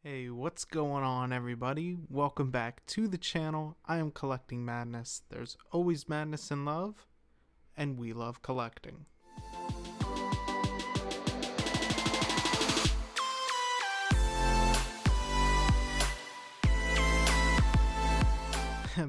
Hey, what's going on, everybody? Welcome back to the channel. I am Collecting Madness. There's always madness in love, and we love collecting.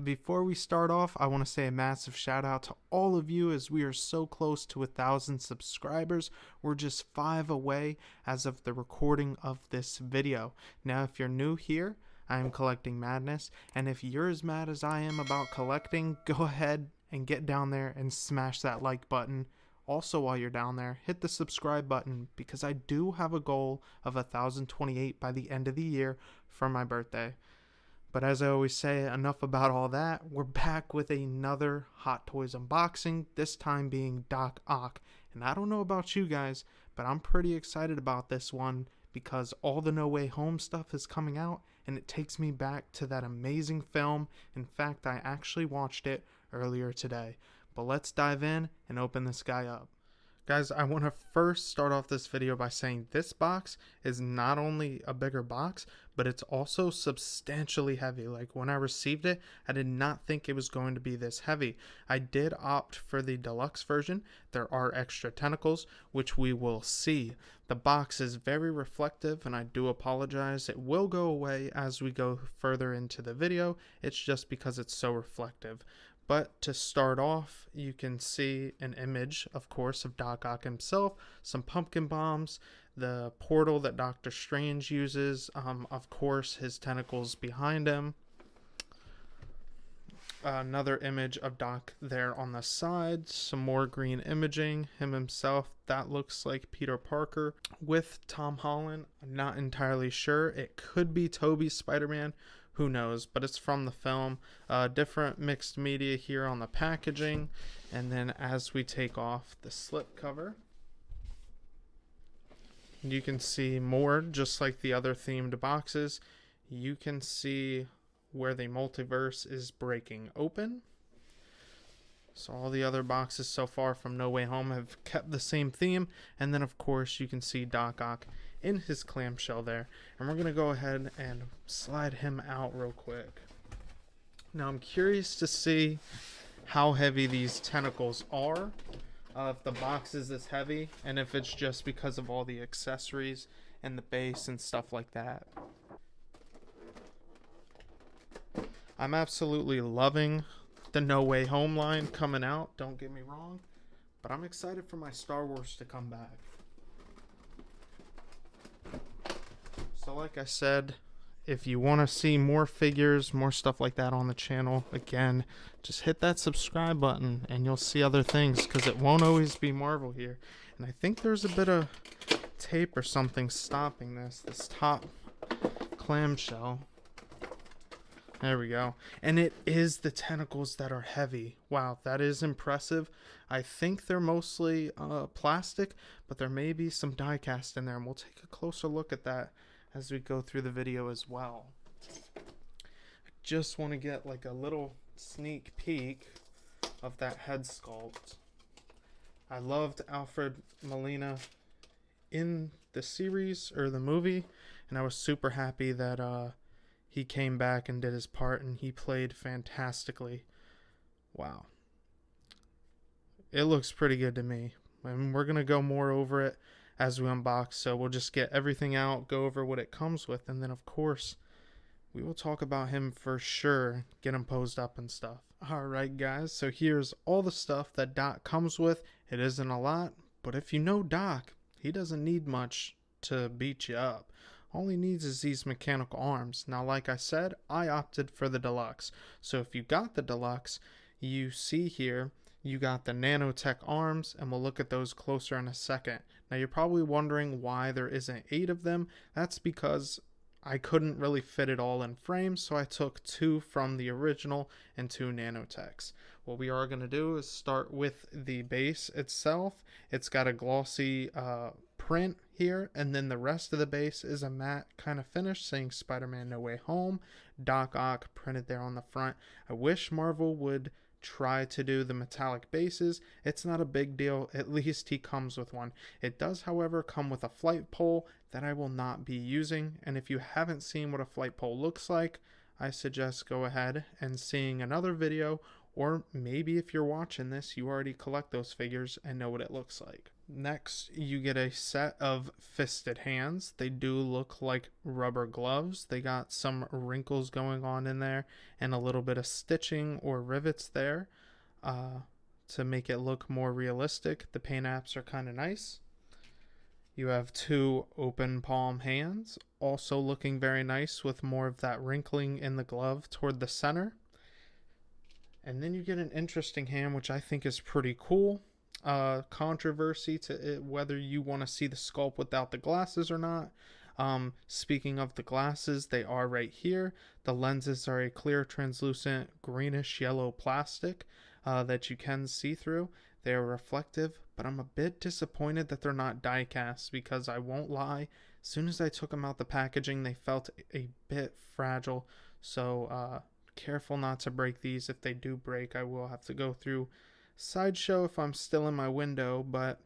Before we start off, I want to say a massive shout out to all of you as we are so close to 1,000 subscribers. We're just 5 away as of the recording of this video. Now, if you're new here, I am Collecting Madness, and if you're as mad as I am about collecting, go ahead and get down there and smash that like button. Also, while you're down there, hit the subscribe button because I do have a goal of 1,028 by the end of the year for my birthday. But as I always say, enough about all that. We're back with another Hot Toys unboxing, this time being Doc Ock. And I don't know about you guys, but I'm pretty excited about this one because all the No Way Home stuff is coming out and it takes me back to that amazing film. In fact, I actually watched it earlier today. But let's dive in and open this guy up. Guys, I want to first start off this video by saying this box is not only a bigger box, but it's also substantially heavy. Like when I received it, I did not think it was going to be this heavy. I did opt for the deluxe version. There are extra tentacles, which we will see. The box is very reflective, and I do apologize. It will go away as we go further into the video. It's just because it's so reflective. But to start off, you can see an image, of course, of Doc Ock himself, some pumpkin bombs, the portal that Doctor Strange uses, of course, his tentacles behind him. Another image of Doc there on the side, some more green imaging, him himself, that looks like Peter Parker with Tom Holland. I'm not entirely sure. It could be Tobey's Spider-Man. Who knows, but it's from the film. Different mixed media here on the packaging. And then as we take off the slip cover, you can see more, just like the other themed boxes. You can see where the multiverse is breaking open. So all the other boxes so far from No Way Home have kept the same theme. And then, of course, you can see Doc Ock in his clamshell there. And we're going to go ahead and slide him out real quick. Now, I'm curious to see how heavy these tentacles are. If the box is this heavy, and if it's just because of all the accessories and the base and stuff like that. I'm absolutely loving the No Way Home line coming out, don't get me wrong, but I'm excited for my Star Wars to come back. So like I said, if you want to see more figures, more stuff like that on the channel, again, just hit that subscribe button and you'll see other things because it won't always be Marvel here. And I think there's a bit of tape or something stopping this top clamshell. There we go. And it is the tentacles that are heavy. Wow, that is impressive. I think they're mostly plastic, but there may be some die cast in there, and we'll take a closer look at that as we go through the video as well. I just want to get like a little sneak peek of that head sculpt. I loved Alfred Molina in the series or the movie, and I was super happy that he came back and did his part, and he played fantastically. Wow. It looks pretty good to me. And we're going to go more over it as we unbox. So we'll just get everything out, go over what it comes with, and then, of course, we will talk about him for sure, get him posed up and stuff. Alright, guys, so here's all the stuff that Doc comes with. It isn't a lot, but if you know Doc, he doesn't need much to beat you up. All he needs is these mechanical arms. Now, like I said, I opted for the deluxe. So if you got the deluxe, you see here, you got the nanotech arms, and we'll look at those closer in a second. Now, you're probably wondering why there isn't 8 of them. That's because I couldn't really fit it all in frames, so I took 2 from the original and 2 nanotechs. What we are going to do is start with the base itself. It's got a glossy print here, and then the rest of the base is a matte kind of finish saying Spider-Man No Way Home, Doc Ock printed there on the front. I wish Marvel would try to do the metallic bases. It's not a big deal. At least he comes with one. It does, however, come with a flight pole that I will not be using. And if you haven't seen what a flight pole looks like, I suggest go ahead and seeing another video, or maybe if you're watching this, you already collect those figures and know what it looks like. Next, you get a set of fisted hands. They do look like rubber gloves. They got some wrinkles going on in there and a little bit of stitching or rivets there to make it look more realistic. The paint apps are kind of nice. You have two open palm hands, also looking very nice with more of that wrinkling in the glove toward the center. And then you get an interesting hand, which I think is pretty cool. Controversy to it, whether you want to see the sculpt without the glasses or not. Speaking of the glasses, they are right here. The lenses are a clear, translucent, greenish yellow plastic that you can see through. They are reflective, but I'm a bit disappointed that they're not die cast, because I won't lie, as soon as I took them out the packaging, they felt a bit fragile. So careful not to break these. If they do break, I will have to go through Sideshow if I'm still in my window, but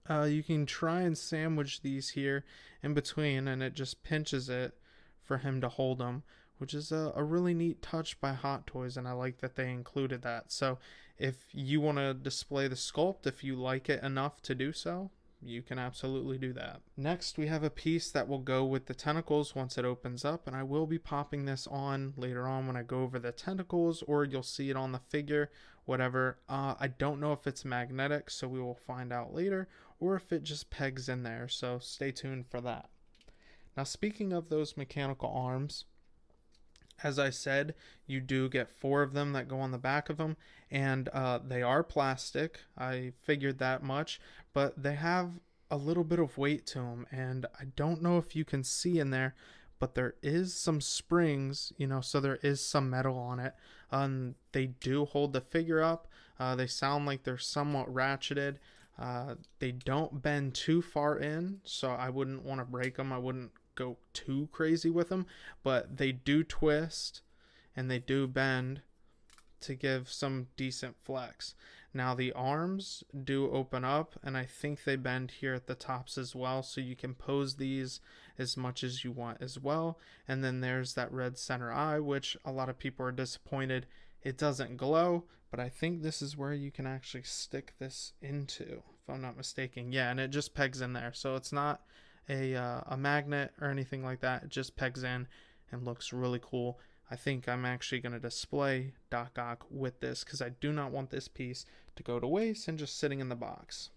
you can try and sandwich these here in between, and it just pinches it for him to hold them, which is a really neat touch by Hot Toys, and I like that they included that. So if you want to display the sculpt, if you like it enough to do so, you can absolutely do that. Next, we have a piece that will go with the tentacles once it opens up, and I will be popping this on later on when I go over the tentacles, or you'll see it on the figure, whatever. I don't know if it's magnetic, so we will find out later, or if it just pegs in there, so stay tuned for that. Now, speaking of those mechanical arms, as I said, you do get 4 of them that go on the back of them, and they are plastic. I figured that much, but they have a little bit of weight to them, and I don't know if you can see in there, but there is some springs, so there is some metal on it. They do hold the figure up. They sound like they're somewhat ratcheted. They don't bend too far in, so I wouldn't want to break them. I wouldn't go too crazy with them, but they do twist and they do bend to give some decent flex. Now the arms do open up, and I think they bend here at the tops as well, so you can pose these as much as you want as well. And then there's that red center eye, which a lot of people are disappointed it doesn't glow, but I think this is where you can actually stick this into, if I'm not mistaken. Yeah, and it just pegs in there, so it's not a magnet or anything like that. It just pegs in and looks really cool. I think I'm actually going to display Doc Ock with this, because I do not want this piece to go to waste and just sitting in the box.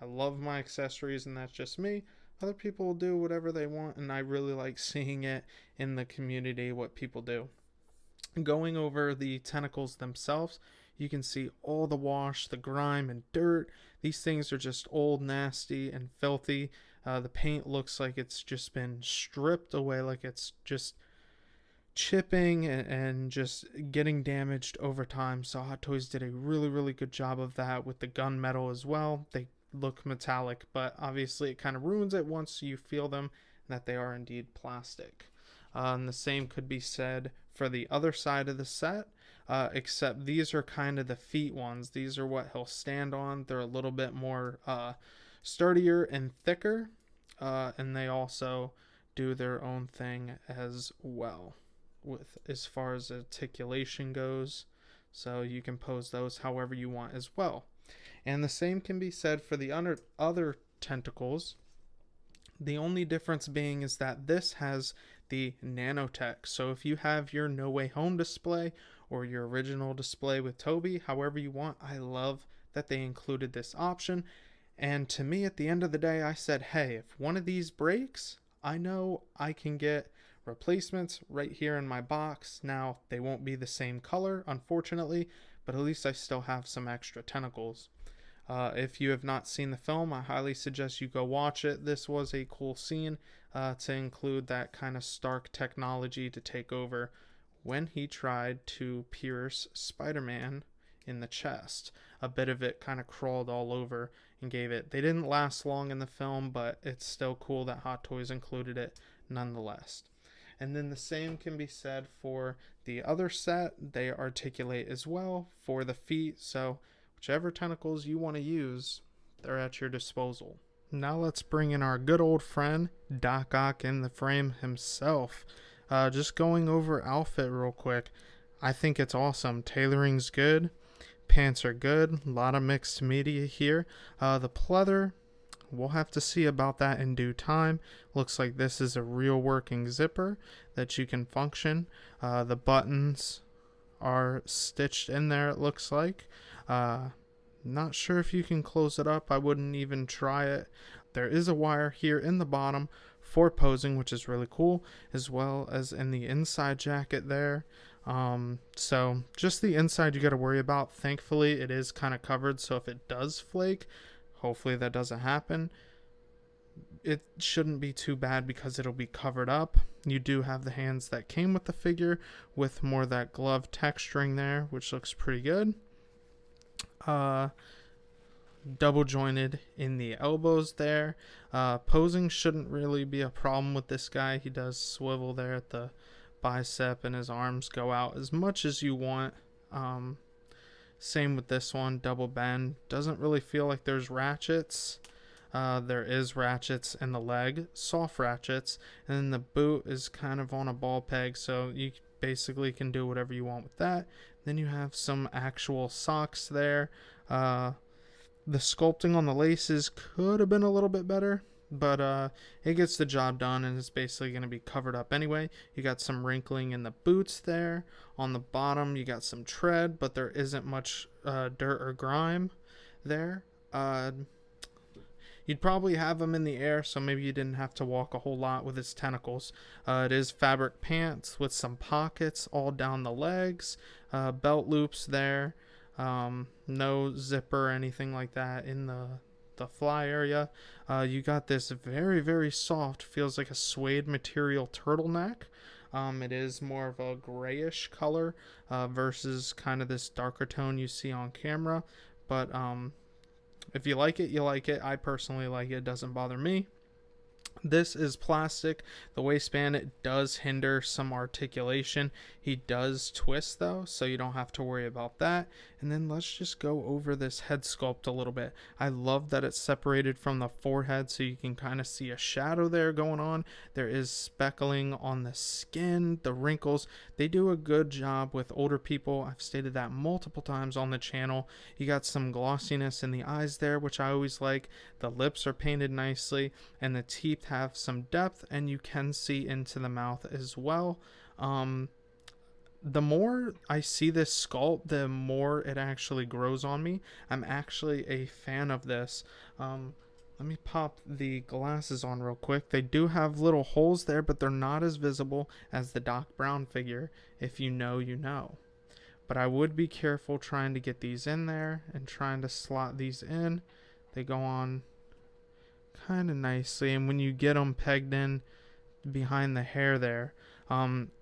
I love my accessories, and that's just me. Other people will do whatever they want, and I really like seeing it in the community, what people do. Going over the tentacles themselves, you can see all the wash, the grime, and dirt. These things are just old, nasty, and filthy. The paint looks like it's just been stripped away, like it's just chipping and just getting damaged over time. So Hot Toys did a really, really good job of that with the gunmetal as well. They look metallic, but obviously it kind of ruins it once you feel them, that they are indeed plastic. And the same could be said for the other side of the set, except these are kind of the feet ones. These are what he'll stand on. They're a little bit more sturdier and thicker, and they also do their own thing as well with as far as articulation goes, so you can pose those however you want as well. And the same can be said for the other tentacles. The only difference being is that this has the nanotech. So if you have your No Way Home display or your original display with Toby, however you want, I love that they included this option. And to me, at the end of the day, I said, hey, if one of these breaks, I know I can get replacements right here in my box. Now, they won't be the same color, unfortunately, but at least I still have some extra tentacles. If you have not seen the film, I highly suggest you go watch it. This was a cool scene to include that kind of Stark technology to take over when he tried to pierce Spider-Man in the chest. A bit of it kind of crawled all over and gave it. They didn't last long in the film, but it's still cool that Hot Toys included it nonetheless. And then the same can be said for the other set. They articulate as well for the feet, so whichever tentacles you want to use, they're at your disposal. Now let's bring in our good old friend Doc Ock in the frame himself. Just going over outfit real quick. I think it's awesome. Tailoring's good. Pants are good. A lot of mixed media here. The pleather, we'll have to see about that in due time. Looks like this is a real working zipper that you can function. The buttons are stitched in there, it looks like. Not sure if you can close it up. I wouldn't even try it. There is a wire here in the bottom for posing, which is really cool, as well as in the inside jacket there. So just the inside you got to worry about. Thankfully, it is kind of covered, so if it does flake, hopefully that doesn't happen. It shouldn't be too bad because it'll be covered up. You do have the hands that came with the figure with more of that glove texturing there, which looks pretty good. Double jointed in the elbows there. Posing shouldn't really be a problem with this guy. He does swivel there at the bicep and his arms go out as much as you want. Same with this one, double bend. Doesn't really feel like there's ratchets. There is ratchets in the leg, soft ratchets, and then the boot is kind of on a ball peg, so you basically can do whatever you want with that. Then you have some actual socks there. The sculpting on the laces could have been a little bit better, but it gets the job done, and it's basically going to be covered up anyway. You got some wrinkling in the boots there. On the bottom, you got some tread, but there isn't much dirt or grime there. You'd probably have them in the air, so maybe you didn't have to walk a whole lot with its tentacles. It is fabric pants with some pockets all down the legs, belt loops there, no zipper or anything like that in the fly area. You got this very, very soft, feels like a suede material turtleneck. It is more of a grayish color versus kind of this darker tone you see on camera, but if you like it, you like it. I personally like it. It doesn't bother me. This is plastic. The waistband, it does hinder some articulation. He does twist though, so you don't have to worry about that. And then let's just go over this head sculpt a little bit. I love that it's separated from the forehead, so you can kind of see a shadow there going on. There is speckling on the skin, the wrinkles. They do a good job with older people. I've stated that multiple times on the channel. You got some glossiness in the eyes there, which I always like. The lips are painted nicely, and the teeth have some depth, and you can see into the mouth as well. The more I see this sculpt, the more it actually grows on me. I'm actually a fan of this. Let me pop the glasses on real quick. They do have little holes there, but they're not as visible as the Doc Brown figure. If you know, you know. But I would be careful trying to get these in there and trying to slot these in. They go on kind of nicely, and when you get them pegged in behind the hair there,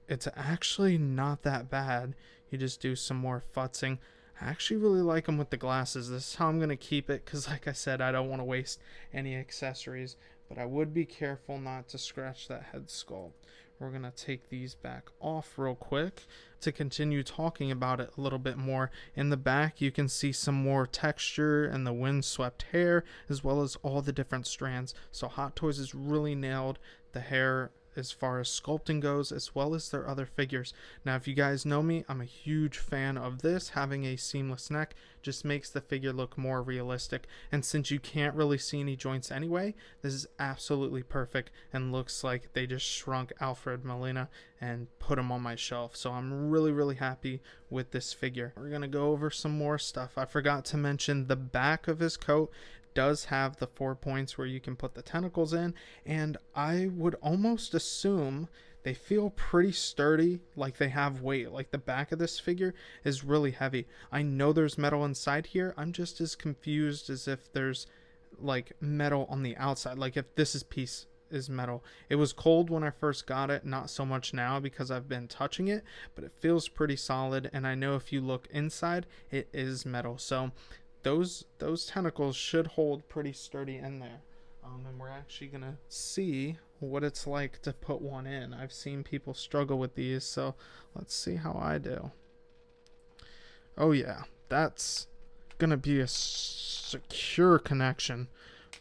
it's actually not that bad. You just do some more futzing. I actually really like them with the glasses. This is how I'm going to keep it, because like I said, I don't want to waste any accessories, but I would be careful not to scratch that head sculpt. We're going to take these back off real quick to continue talking about it a little bit more. In the back, you can see some more texture and the windswept hair, as well as all the different strands. So Hot Toys has really nailed the hair as far as sculpting goes, as well as their other figures. Now, if you guys know me, I'm a huge fan of this. Having a seamless neck just makes the figure look more realistic, and since you can't really see any joints anyway, this is absolutely perfect and looks like they just shrunk Alfred Molina and put him on my shelf. So I'm really happy with this figure. We're gonna go over some more stuff. I forgot to mention the back of his coat does have the 4 points where you can put the tentacles in, and I would almost assume they feel pretty sturdy, like they have weight. Like the back of this figure is really heavy. I know there's metal inside here. I'm just as confused as if there's like metal on the outside, like if this piece is metal. It was cold when I first got it, not so much now because I've been touching it, but it feels pretty solid, and I know if you look inside, it is metal. So those tentacles should hold pretty sturdy in there. And we're actually gonna see what it's like to put one in. I've seen people struggle with these, so let's see how I do. Oh yeah, that's gonna be a secure connection,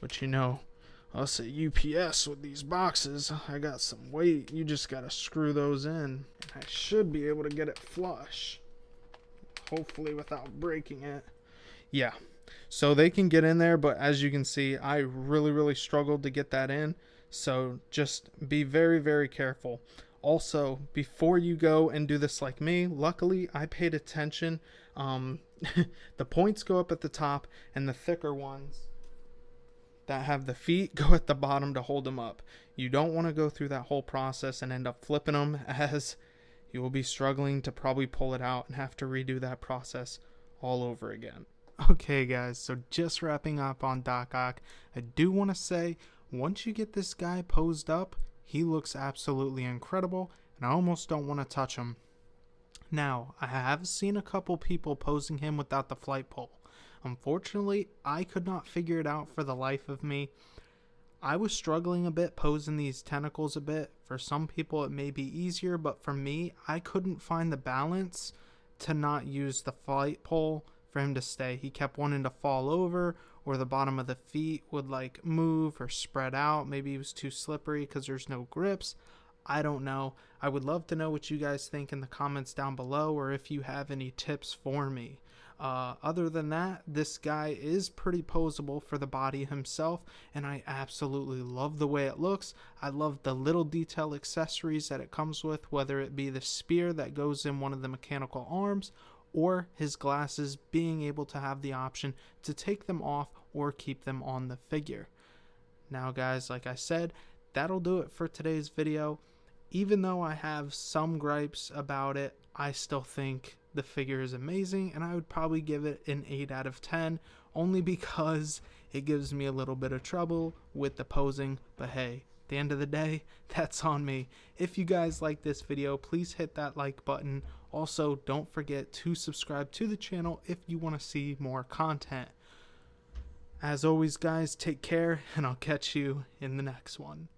which, you know, us at UPS with these boxes, I got some weight. You just gotta screw those in. I should be able to get it flush, hopefully without breaking it. Yeah, so they can get in there, but as you can see, I really struggled to get that in. So just be very careful. Also, before you go and do this like me, luckily I paid attention. The points go up at the top, and the thicker ones that have the feet go at the bottom to hold them up. You don't want to go through that whole process and end up flipping them, as you will be struggling to probably pull it out and have to redo that process all over again. Okay guys, so just wrapping up on Doc Ock, I do want to say, once you get this guy posed up, he looks absolutely incredible, and I almost don't want to touch him. Now, I have seen a couple people posing him without the flight pole. Unfortunately, I could not figure it out for the life of me. I was struggling a bit posing these tentacles a bit. For some people it may be easier, but for me, I couldn't find the balance to not use the flight pole for him to stay. He kept wanting to fall over, or the bottom of the feet would like move or spread out. Maybe he was too slippery because there's no grips. I don't know. I would love to know what you guys think in the comments down below, or if you have any tips for me. Other than that, this guy is pretty posable for the body himself, and I absolutely love the way it looks. I love the little detail accessories that it comes with, whether it be the spear that goes in one of the mechanical arms, or his glasses being able to have the option to take them off or keep them on the figure. Now guys, like I said, that'll do it for today's video. Even though I have some gripes about it, I still think the figure is amazing, and I would probably give it an 8 out of 10, only because it gives me a little bit of trouble with the posing. But hey, at the end of the day, that's on me. If you guys like this video, please hit that like button. Also, don't forget to subscribe to the channel if you want to see more content. As always guys, take care, and I'll catch you in the next one.